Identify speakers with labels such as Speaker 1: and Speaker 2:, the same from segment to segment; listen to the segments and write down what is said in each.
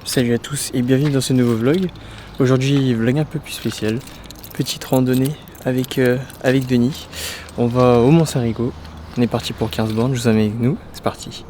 Speaker 1: Salut à tous et bienvenue dans ce nouveau vlog. Aujourd'hui, vlog un peu plus spécial. Petite randonnée avec Denis. On va au Mont-Saint-Rigaud. On est parti pour 15 bornes, je vous amène avec nous. C'est parti.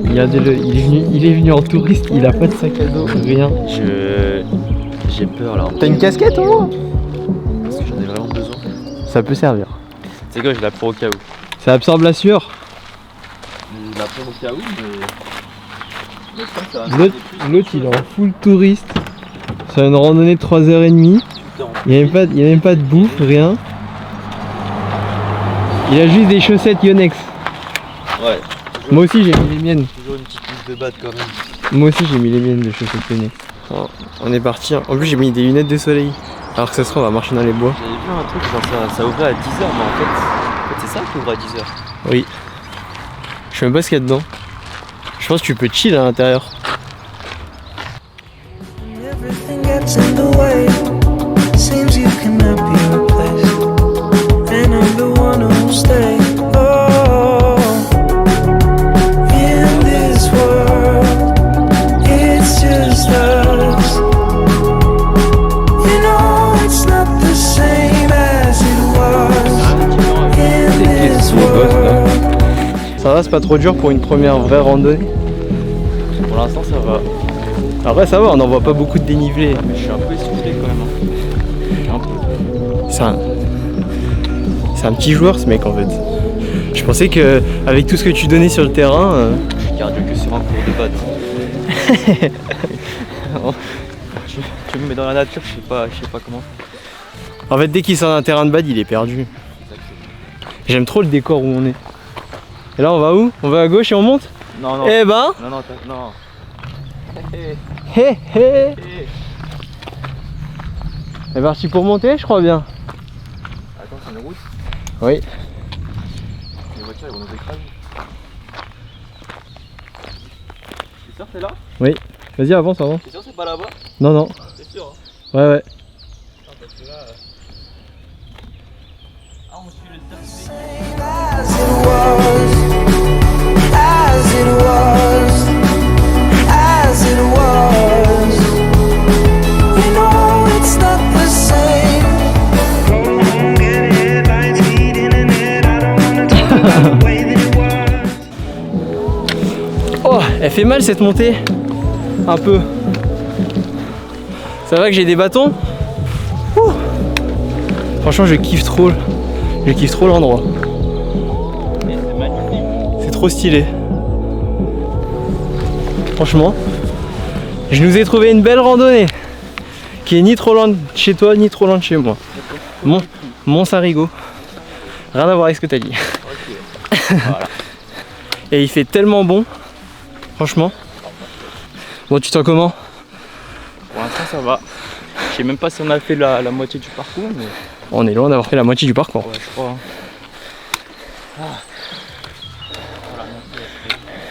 Speaker 1: Regardez-le, il est venu en touriste, il a pas de sac à dos, rien.
Speaker 2: J'ai peur là.
Speaker 1: T'as une casquette au moins?
Speaker 2: Parce que j'en ai vraiment besoin.
Speaker 1: Ça peut servir.
Speaker 2: C'est quoi, je la prends au cas où.
Speaker 1: Ça absorbe la sueur.
Speaker 2: Je la prends au cas où, mais.
Speaker 1: L'autre il est en full touriste. C'est une randonnée de 3h30. Il n'y a même pas de bouffe, rien. Il a juste des chaussettes Yonex.
Speaker 2: Ouais.
Speaker 1: Moi aussi j'ai mis les miennes.
Speaker 2: Toujours une petite liste de batte quand même.
Speaker 1: Moi aussi j'ai mis les miennes de chaussettes Yonex. Oh, on est parti. En plus j'ai mis des lunettes de soleil. Alors que ça se trouve on va marcher dans les bois.
Speaker 2: J'avais vu un truc genre ça ouvrait à 10h, mais en fait c'est ça qui ouvre à 10h.
Speaker 1: Oui. Je sais même pas ce qu'il y a dedans. Je pense que tu peux chill à l'intérieur. Ça va, c'est pas trop dur pour une première vraie randonnée?
Speaker 2: Pour l'instant ça va.
Speaker 1: Après ça va, on n'en voit pas beaucoup de dénivelé.
Speaker 2: Mais je suis un peu essoufflé quand même. Un peu.
Speaker 1: C'est un petit joueur ce mec en fait. Je pensais que avec tout ce que tu donnais sur le terrain...
Speaker 2: Je suis cardio que sur un cours de batte. tu me mets dans la nature, je sais pas comment.
Speaker 1: En fait dès qu'il sort d'un terrain de bad il est perdu. J'aime trop le décor où on est. Et là on va où? On va à gauche et on monte?
Speaker 2: Non.
Speaker 1: Eh ben
Speaker 2: Non.
Speaker 1: Hé hé. C'est parti pour monter je crois bien.
Speaker 2: Attends, c'est une route.
Speaker 1: Oui.
Speaker 2: Les voitures elles vont nous écraser. T'es sûr c'est là?
Speaker 1: Oui. Vas-y avance.
Speaker 2: T'es sûr c'est pas là-bas?
Speaker 1: Non.
Speaker 2: T'es sûr hein?
Speaker 1: Ouais.
Speaker 2: Ah parce que là... Ah on suit le circuit.
Speaker 1: Oh, elle fait mal cette montée. Un peu. Ça va que j'ai des bâtons? Ouh. Franchement je kiffe trop l'endroit.
Speaker 2: C'est magnifique.
Speaker 1: C'est trop stylé. Franchement, je nous ai trouvé une belle randonnée qui est ni trop loin de chez toi ni trop loin de chez moi. Mont-Saint-Rigaud. Rien à voir avec ce que t'as dit.
Speaker 2: Ok. Voilà.
Speaker 1: Et il fait tellement bon. Franchement. Bon, tu te sens comment?
Speaker 2: Pour l'instant ça va. Je sais même pas si on a fait la moitié du parcours, mais...
Speaker 1: On est loin d'avoir fait la moitié du parcours.
Speaker 2: Ouais, je crois. Ah.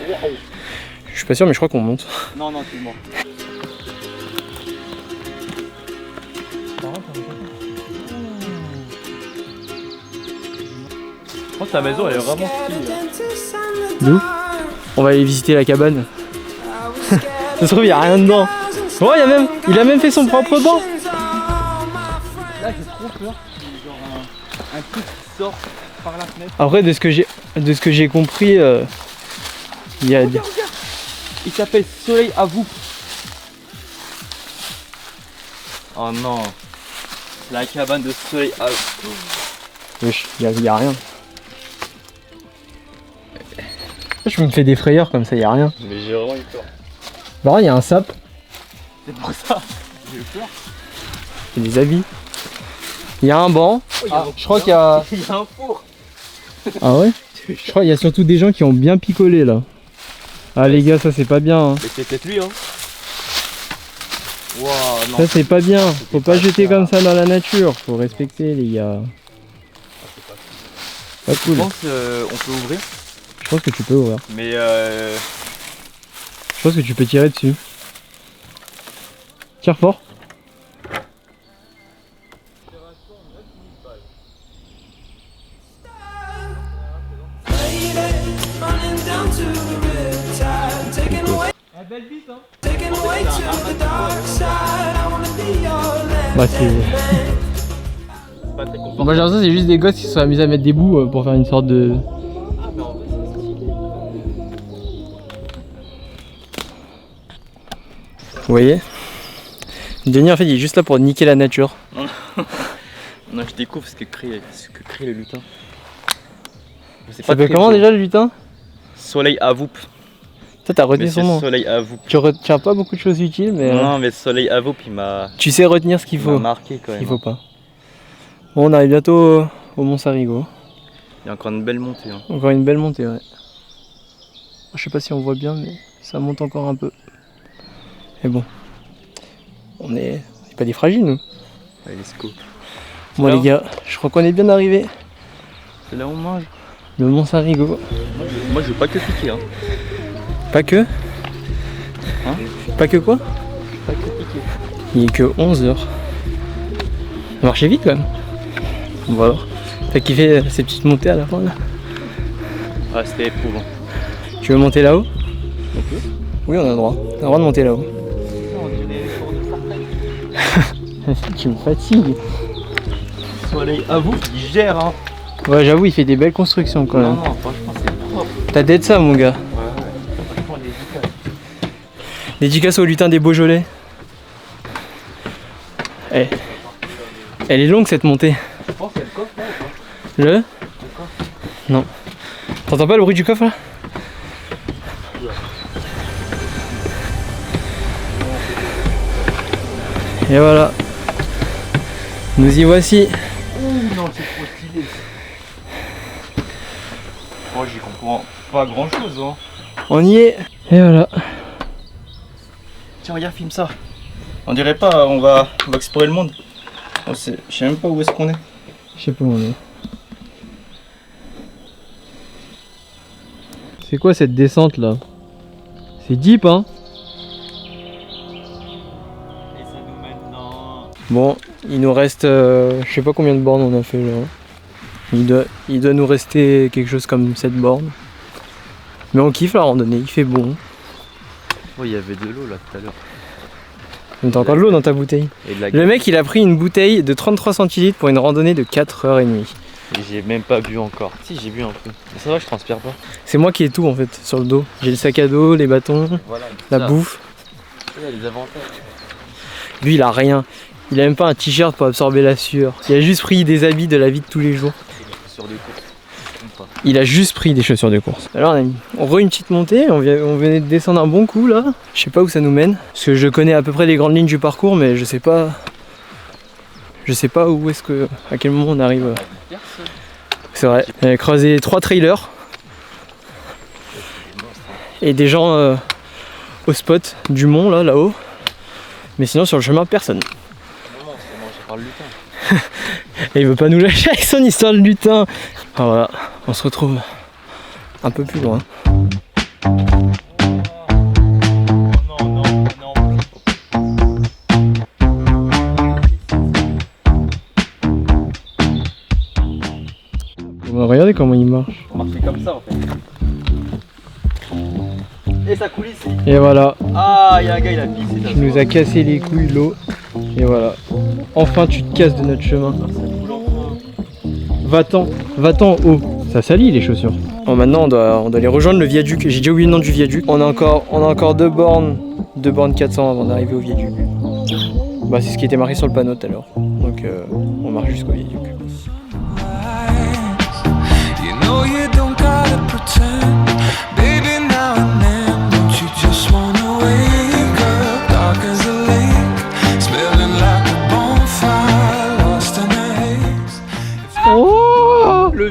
Speaker 2: Wow.
Speaker 1: Je suis pas sûr mais je crois qu'on monte.
Speaker 2: Non, tu mens. Je pense que la maison elle est vraiment stylée.
Speaker 1: D'où? On va aller visiter la cabane. Ça se trouve il y a rien dedans. Oh il a même fait son propre banc.
Speaker 2: Là j'ai trop peur qu'il y ait genre un truc qui sort par la fenêtre.
Speaker 1: Après de ce que j'ai compris, il y a...
Speaker 2: Regarde. Il s'appelle Soleil à vous. Oh non. La cabane de Soleil à vous.
Speaker 1: Wesh, il y a rien. Je me fais des frayeurs comme ça, il y a rien.
Speaker 2: Mais j'ai vraiment eu peur.
Speaker 1: Bah il y a un sap.
Speaker 2: C'est pour ça. J'ai eu peur.
Speaker 1: Il y a des habits. Il y a un banc. Je crois qu'il y a...
Speaker 2: Il y a un four.
Speaker 1: Ah ouais? Je crois qu'il y a surtout des gens qui ont bien picolé là. Ah les gars, ça c'est pas bien hein.
Speaker 2: Mais c'est peut-être lui hein. Wow, non.
Speaker 1: Ça c'est pas bien. Faut pas jeter comme ça dans la nature. Faut respecter les gars. Pas cool.
Speaker 2: Je pense qu'on peut ouvrir.
Speaker 1: Je pense que tu peux ouvrir.
Speaker 2: Mais
Speaker 1: Je pense que tu peux tirer dessus. Tire fort.
Speaker 2: Belle bite, hein.
Speaker 1: Bah c'est...
Speaker 2: Pas très confortable.
Speaker 1: Moi j'ai l'impression que c'est juste des gosses qui se sont amusés à mettre des bouts pour faire une sorte de...
Speaker 2: Ah, mais en vrai, c'est stylé.
Speaker 1: Vous voyez, Denis en fait il est juste là pour niquer la nature.
Speaker 2: Non, je découvre ce que crée le lutin. Je sais
Speaker 1: Ça
Speaker 2: pas
Speaker 1: s'appelle
Speaker 2: très
Speaker 1: comment
Speaker 2: chaud.
Speaker 1: déjà le lutin?
Speaker 2: Soleil Avoup.
Speaker 1: Toi t'as retenu son
Speaker 2: Monsieur
Speaker 1: nom.
Speaker 2: Soleil Avoup.
Speaker 1: Tu retiens pas beaucoup de choses utiles mais
Speaker 2: Non, mais Soleil Avoup, il m'a
Speaker 1: tu sais retenir ce qu'il faut.
Speaker 2: marqué quand même.
Speaker 1: Il faut pas. Bon on arrive bientôt au Mont Sarigo.
Speaker 2: Il y a encore une belle montée. Hein.
Speaker 1: Encore une belle montée ouais. Je sais pas si on voit bien mais ça monte encore un peu. Mais bon. On est pas des fragiles nous.
Speaker 2: Allez, let's go.
Speaker 1: Bon
Speaker 2: là
Speaker 1: les gars, je crois qu'on est bien arrivé.
Speaker 2: C'est là où on mange.
Speaker 1: Le Mont Sarigo.
Speaker 2: Moi, je veux pas que piquer. Hein.
Speaker 1: Pas que
Speaker 2: Hein?
Speaker 1: Pas que quoi?
Speaker 2: Pas que piquer.
Speaker 1: Il est que 11h. Ça marchait vite quand même. Voilà. T'as kiffé ces petites montées à la fin là?
Speaker 2: Ah, c'était éprouvant.
Speaker 1: Tu veux monter là-haut?
Speaker 2: Ok.
Speaker 1: Oui on a le droit. On a le droit de monter là-haut.
Speaker 2: On dirait les cours de Fortnite.
Speaker 1: Tu me fatigues.
Speaker 2: Soleil Avoup, il gère. Hein.
Speaker 1: Ouais j'avoue il fait des belles constructions quand
Speaker 2: Non,
Speaker 1: même.
Speaker 2: non, franchement, c'est propre.
Speaker 1: T'as d'être ça mon gars.
Speaker 2: Ouais. Franchement, les efficaces.
Speaker 1: Dédicace au lutin des Beaujolais. Eh. Elle est longue cette montée.
Speaker 2: Je pense qu'il y a le coffre là ou pas?
Speaker 1: Le Non. T'entends pas le bruit du coffre là? Et voilà. Nous y voici.
Speaker 2: Ouh, non, c'est trop stylé. Moi, j'y comprends pas grand chose. Hein.
Speaker 1: On y est. Et voilà.
Speaker 2: Tiens, regarde, filme ça. On dirait pas, on va explorer le monde. Je sais même pas où est-ce qu'on est.
Speaker 1: Je sais pas où on est. C'est quoi cette descente là? C'est deep hein?
Speaker 2: Et ça nous mène dans...
Speaker 1: Bon, il nous reste je sais pas combien de bornes on a fait là. Il doit nous rester quelque chose comme 7 bornes. Mais on kiffe la randonnée, il fait bon.
Speaker 2: Oh, il y avait de l'eau là tout à l'heure.
Speaker 1: Mais t'as encore de l'eau dans ta bouteille.
Speaker 2: Et de la
Speaker 1: Le mec il a pris une bouteille de 33 centilitres pour une randonnée de 4h30.
Speaker 2: Et j'ai même pas bu encore. Si, j'ai bu un peu. Mais ça va, je transpire pas.
Speaker 1: C'est moi qui ai tout en fait sur le dos. J'ai le sac à dos, les bâtons,
Speaker 2: Voilà,
Speaker 1: la bouffe.
Speaker 2: Il y a les avantages.
Speaker 1: Lui il a rien. Il a même pas un t-shirt pour absorber la sueur. Il a juste pris des habits de la vie de tous les jours.
Speaker 2: Sur des courses.
Speaker 1: Il a juste pris des chaussures de course. Alors on re une petite montée, on venait de descendre un bon coup là. Je sais pas où ça nous mène. Parce que je connais à peu près les grandes lignes du parcours mais je sais pas. Je sais pas où est-ce que. À quel moment on arrive. C'est vrai. On a croisé 3 trailers. Et des gens au spot du mont là-haut. Mais sinon sur le chemin personne.
Speaker 2: Non, c'est mangé par le lutin.
Speaker 1: Et il veut pas nous lâcher avec son histoire de lutin. Ah, voilà, on se retrouve un peu plus loin. Regardez comment il marche.
Speaker 2: On marchait comme ça en fait. Et ça coule ici.
Speaker 1: Et voilà,
Speaker 2: Ah, il y a un gars, il a pissé.
Speaker 1: tu nous as cassé les couilles l'eau. Et voilà, enfin tu te casses de notre chemin. Va-t'en haut. Ça salit les chaussures. Bon, maintenant on doit aller rejoindre le viaduc. J'ai déjà oublié le nom du viaduc. On a encore 2 bornes 400 avant d'arriver au viaduc. Bah c'est ce qui était marqué sur le panneau tout à l'heure. Donc on marche jusqu'au viaduc.
Speaker 3: You know you don't gotta pretend, baby, now and then. Don't you just wanna wake up, dark as a lake, smelling like a bonfire, lost in a haze.
Speaker 1: Oh,
Speaker 2: Le...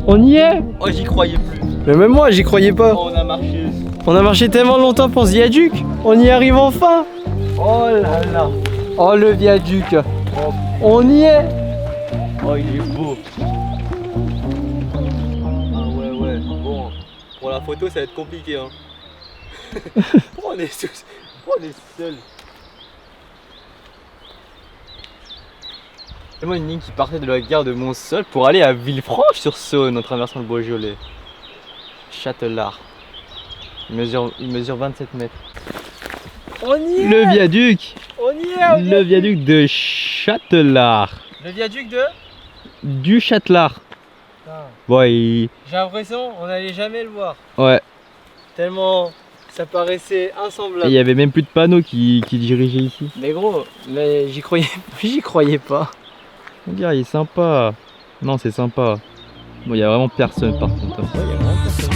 Speaker 1: on y est.
Speaker 2: Oh, j'y croyais plus.
Speaker 1: Mais même moi j'y croyais pas.
Speaker 2: Oh, on a marché.
Speaker 1: On a marché tellement longtemps pour ce viaduc. On y arrive enfin.
Speaker 2: Oh là là.
Speaker 1: Oh le viaduc.
Speaker 2: Oh,
Speaker 1: On y est.
Speaker 2: oh, il est beau. Ah ouais, ouais. Bon, pour la photo, ça va être compliqué. Hein. Pourquoi on est seul?
Speaker 1: C'est moi une ligne qui partait de la gare de Montsol pour aller à Villefranche-sur-Saône en traversant le Beaujolais. Châtelard. Il mesure 27 mètres.
Speaker 2: On y est.
Speaker 1: Le viaduc.
Speaker 2: On y est.
Speaker 1: Le viaduc de Châtelard.
Speaker 2: Le viaduc de.
Speaker 1: Du Châtelard. Ouais.
Speaker 2: J'ai l'impression on n'allait jamais le voir.
Speaker 1: Ouais.
Speaker 2: Tellement ça paraissait
Speaker 1: Et
Speaker 2: insemblable.
Speaker 1: il y avait même plus de panneaux qui dirigeaient ici.
Speaker 2: Mais gros, mais j'y croyais pas.
Speaker 1: On dirait il est sympa. Non, c'est sympa. Bon, il y a vraiment personne par contre.
Speaker 2: Ouais, y a vraiment personne.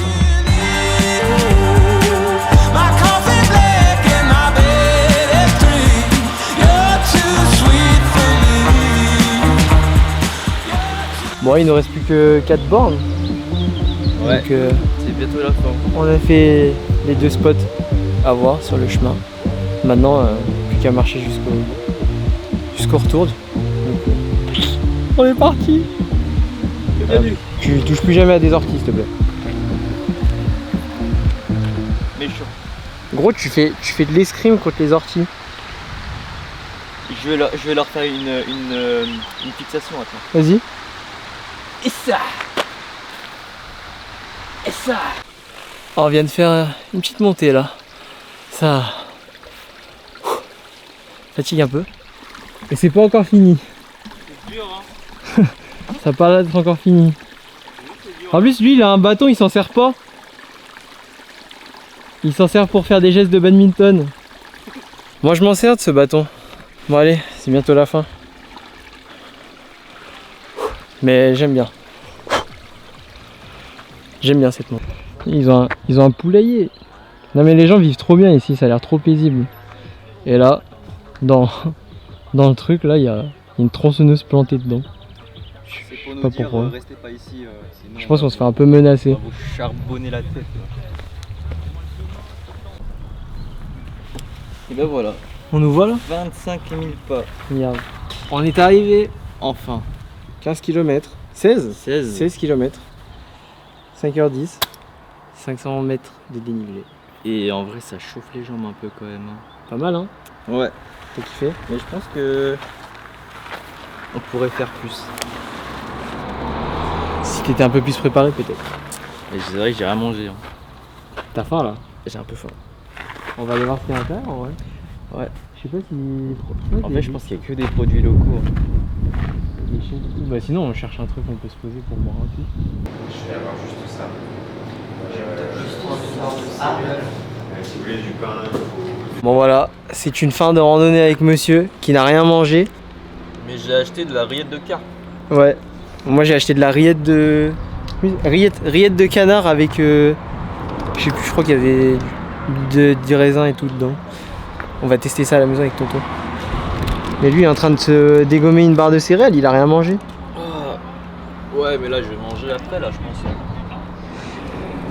Speaker 3: My coffee's black and my bed is green. You're too sweet for me.
Speaker 2: Bon, il nous reste plus que 4 bornes.
Speaker 1: Ouais.
Speaker 2: Donc
Speaker 1: C'est bientôt la fin.
Speaker 2: on a fait les 2 spots à voir sur le chemin. Maintenant, plus qu'à marcher jusqu'au retour. Donc, on est parti. Tu touches plus jamais à des orties, s'il te plaît.
Speaker 1: Méchant.
Speaker 2: Gros, tu fais de l'escrime contre les orties.
Speaker 1: Je vais leur faire une fixation attends.
Speaker 2: Vas-y.
Speaker 1: Et ça.
Speaker 2: On vient de faire une petite montée là. Ça fatigue un peu. Et c'est pas encore fini.
Speaker 1: C'est dur hein.
Speaker 2: Ça a pas l'air d'être encore fini. En plus, lui, il a un bâton, il s'en sert pas. Il s'en sert pour faire des gestes de badminton. Moi, je m'en sers de ce bâton. Bon, allez, c'est bientôt la fin. Mais j'aime bien. J'aime bien cette montée. Ils ont un poulailler. Non, mais les gens vivent trop bien ici, ça a l'air trop paisible. Et là, dans le truc, là, il y a une tronçonneuse plantée dedans.
Speaker 1: C'est pour nous
Speaker 2: pas
Speaker 1: dire
Speaker 2: pourquoi.
Speaker 1: restez pas ici. Sinon,
Speaker 2: Je pense qu'on se fait un peu menacer.
Speaker 1: on va vous charbonner la tête. Et ben voilà,
Speaker 2: On nous voit là?
Speaker 1: 25 000 pas.
Speaker 2: Regarde. On est arrivé.
Speaker 1: Enfin.
Speaker 2: 15 km. 16
Speaker 1: 16.
Speaker 2: 16 km. 5h10. 500 mètres de dénivelé.
Speaker 1: Et en vrai ça chauffe les jambes un peu quand même.
Speaker 2: Pas mal hein?
Speaker 1: Ouais.
Speaker 2: T'as kiffé?
Speaker 1: Mais je pense que on pourrait faire plus.
Speaker 2: Si t'étais un peu plus préparé peut-être.
Speaker 1: Mais c'est vrai que j'ai rien mangé. Hein.
Speaker 2: T'as faim là?
Speaker 1: J'ai un peu faim.
Speaker 2: On va aller voir ce qu'il y a à l'intérieur en vrai.
Speaker 1: Ouais.
Speaker 2: Je sais pas si.
Speaker 1: En fait je pense qu'il y a que des produits locaux.
Speaker 2: Bah sinon on cherche un truc on peut se poser pour boire un coup.
Speaker 4: Je vais avoir juste ça. Si vous voulez du pain, il faut...
Speaker 2: Bon voilà, c'est une fin de randonnée avec monsieur qui n'a rien mangé.
Speaker 1: Mais j'ai acheté de la rillette de carpe.
Speaker 2: Ouais. Moi j'ai acheté de la rillette de. Rillette de canard avec. Je sais plus, je crois qu'il y avait du raisin et tout dedans. On va tester ça à la maison avec tonton. Mais lui il est en train de se dégommer une barre de céréales, il a rien mangé.
Speaker 1: Ah. Ouais mais là je vais manger après là je pense.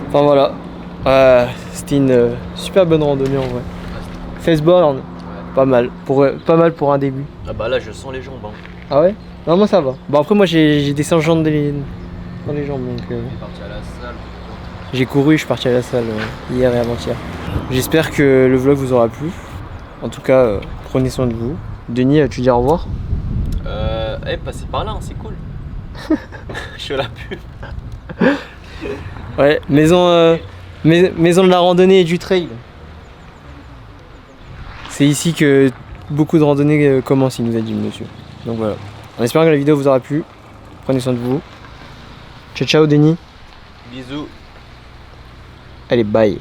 Speaker 2: Enfin voilà. C'était une super bonne randonnée en vrai. 16 bornes, pas mal. Pas mal pour un début.
Speaker 1: Ah bah là je sens les jambes. Hein.
Speaker 2: Ah ouais? Non moi ça va. Bon après moi j'ai des singes dans les jambes donc.
Speaker 1: On est parti à la salle.
Speaker 2: J'ai couru, je suis parti à la salle hier et avant-hier. J'espère que le vlog vous aura plu. En tout cas, prenez soin de vous. Denis, tu dis au revoir?
Speaker 1: Passez par là, hein, c'est cool. Je suis à la pub.
Speaker 2: Ouais, maison de la randonnée et du trail. C'est ici que beaucoup de randonnées commencent, il nous a dit le monsieur. Donc voilà. En espérant que la vidéo vous aura plu. Prenez soin de vous. Ciao ciao Denis.
Speaker 1: Bisous.
Speaker 2: Allez, bye.